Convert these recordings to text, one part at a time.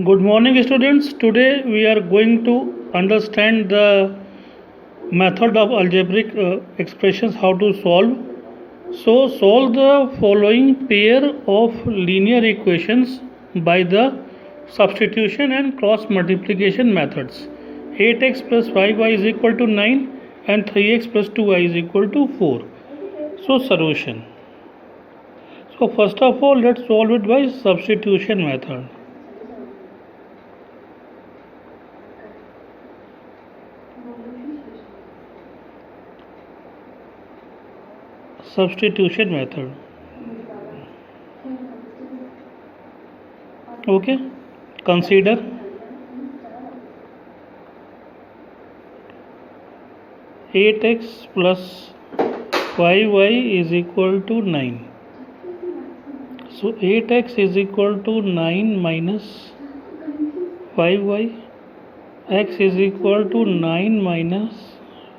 Good morning, students. Today we are going to understand the method of algebraic expressions, how to solve. So, solve the following pair of linear equations by the substitution and cross multiplication methods. 8x plus 5y is equal to 9 and 3x plus 2y is equal to 4. So, solution. So, first of all, let's solve it by substitution method. Substitution method. Okay, consider 8x plus 5y is equal to 9. So 8x is equal to 9 minus 5y. X is equal to 9 minus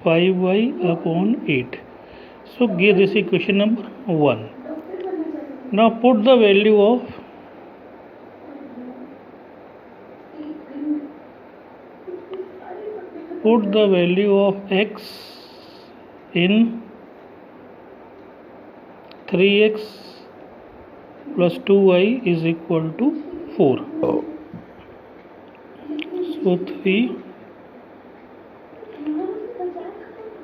5y upon 8. So give this equation number 1. Now put the value of x in 3x plus 2y is equal to 4. So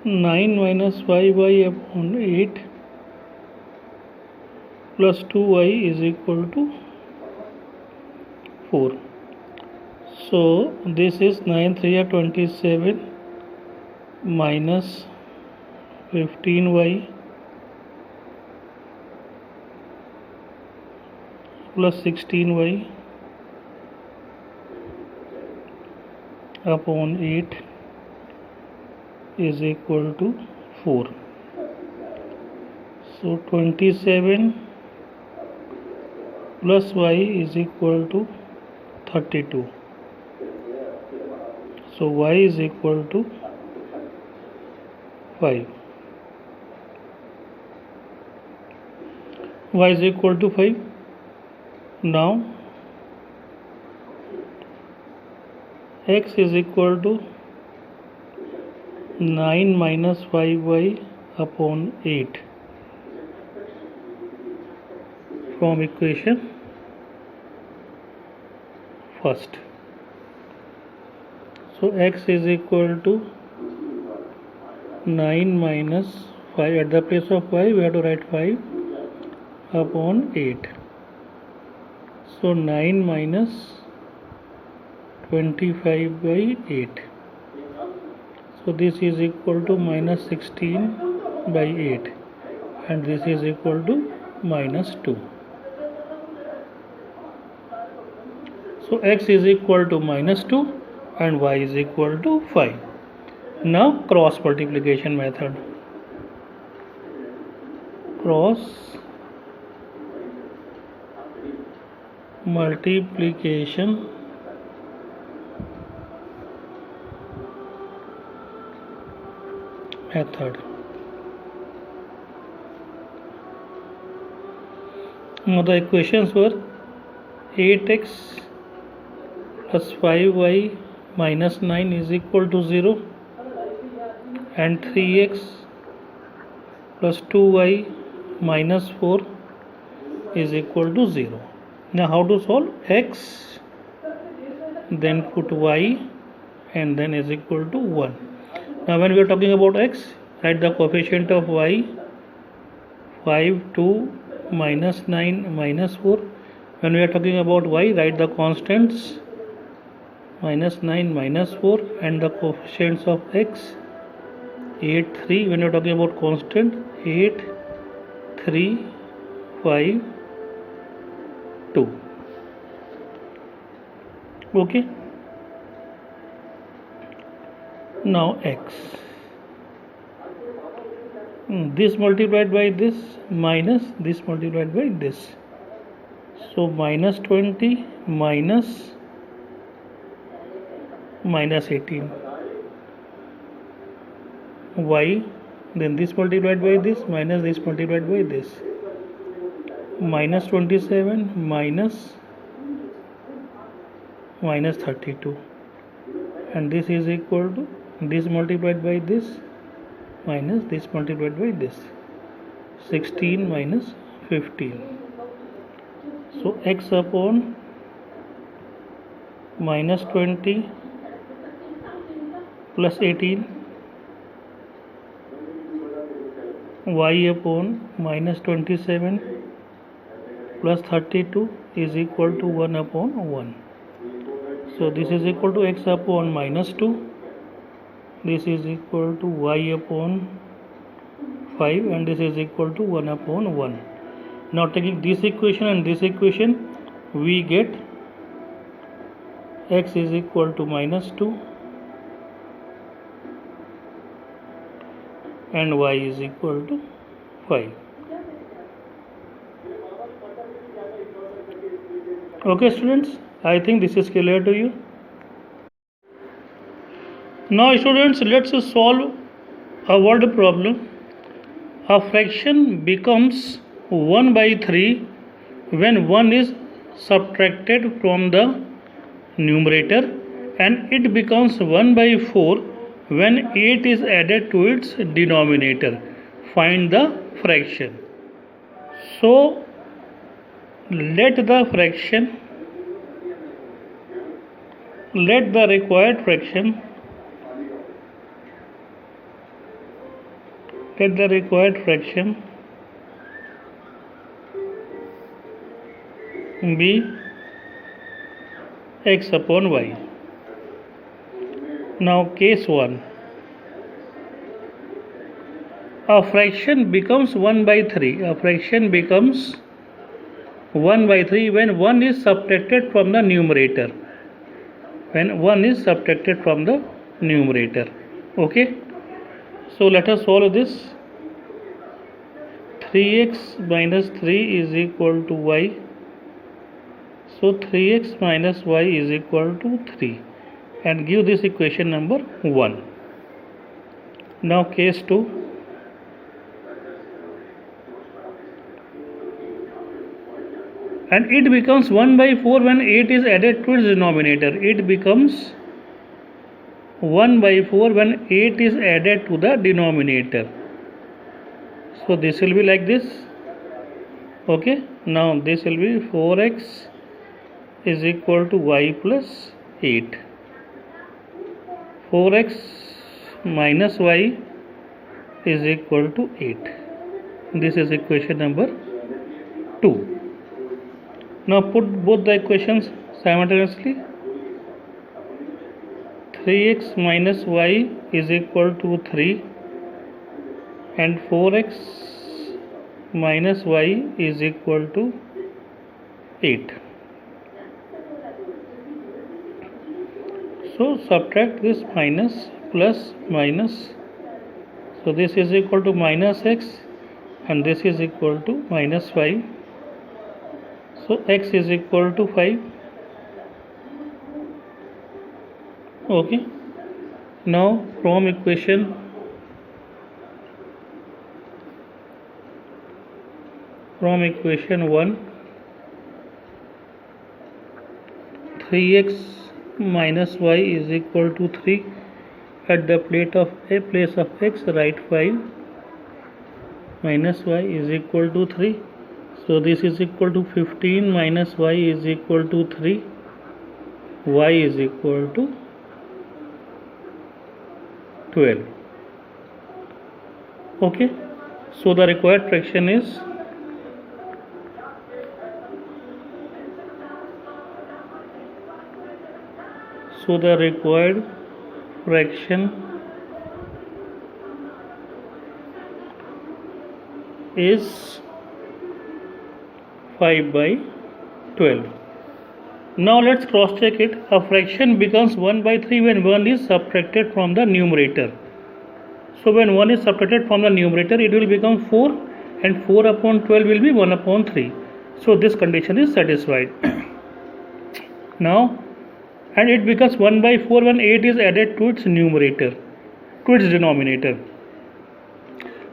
9 minus 5y upon 8 plus 2y is equal to 4. So this is 9 3 are 27 minus 15y plus 16y upon 8 is equal to 4. So 27 plus y is equal to 32. So y is equal to 5. Y is equal to 5. Now x is equal to 9 minus 5y upon 8 from equation first. So x is equal to 9 minus 5. At the place of 5 we have to write 5 upon 8. So 9 minus 25 by 8. So this is equal to minus 16 by 8 and this is equal to minus 2. So x is equal to minus 2 and y is equal to 5. Now cross multiplication method. Cross multiplication method. Now the equations were 8x plus 5y minus 9 is equal to 0 and 3x plus 2y minus 4 is equal to 0. Now how to solve? X, then put y and then is equal to 1. Now when we are talking about x, write the coefficient of y 5, 2, minus 9, minus 4. When we are talking about y, write the constants minus 9, minus 4 and the coefficients of x 8, 3. When you are talking about constant 8, 3, 5, 2. Okay. Now x. This multiplied by this minus this multiplied by this. So minus 20 minus 18. Y, then this multiplied by this minus this multiplied by this. minus 27 minus minus 32, and this is equal to this multiplied by this minus this multiplied by this, 16 minus 15. So x upon minus 20 plus 18, y upon minus 27 plus 32 is equal to 1 upon 1. So this is equal to x upon minus 2, this is equal to y upon 5, and this is equal to 1 upon 1. Now taking this equation and this equation, we get x is equal to minus 2 and y is equal to 5. Okay students, I think this is clear to you. Now students, let's solve a word problem. A fraction becomes 1 by 3 when 1 is subtracted from the numerator, and it becomes 1 by 4 when 8 is added to its denominator. Find the fraction. So let the required fraction be x upon y. Now case 1. A fraction becomes 1 by 3. A fraction becomes 1 by 3 when 1 is subtracted from the numerator. When 1 is subtracted from the numerator. Okay. So let us solve this. 3x minus 3 is equal to y. So 3x minus y is equal to 3, and give this equation number 1. Now case 2. And it becomes 1 by 4 when 8 is added to its denominator. It becomes 1 by 4 when 8 is added to the denominator. So this will be like this. Okay. Now this will be 4x is equal to y plus 8. 4x minus y is equal to 8. This is equation number 2. Now put both the equations simultaneously. 3x minus y is equal to 3, and 4x minus y is equal to 8. So subtract this minus plus minus. So this is equal to minus x, and this is equal to minus 5. So x is equal to 5. Okay. Now from equation 1, 3x minus y is equal to 3. At the place of x, write 5 minus y is equal to 3. So this is equal to 15 minus y is equal to 3. Y is equal to 12. Okay. So the required fraction is is 5 by 12. Now let's cross check it. A fraction becomes 1 by 3 when 1 is subtracted from the numerator. So when 1 is subtracted from the numerator, it will become 4, and 4 upon 12 will be 1 upon 3. So this condition is satisfied. Now, and it becomes 1 by 4 when 8 is added to its denominator.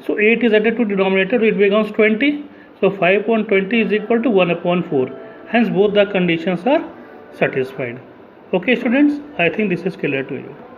So 8 is added to denominator, it becomes 20. So 5 upon 20 is equal to 1 upon 4. Hence both the conditions are satisfied. Okay students, I think this is clear to you.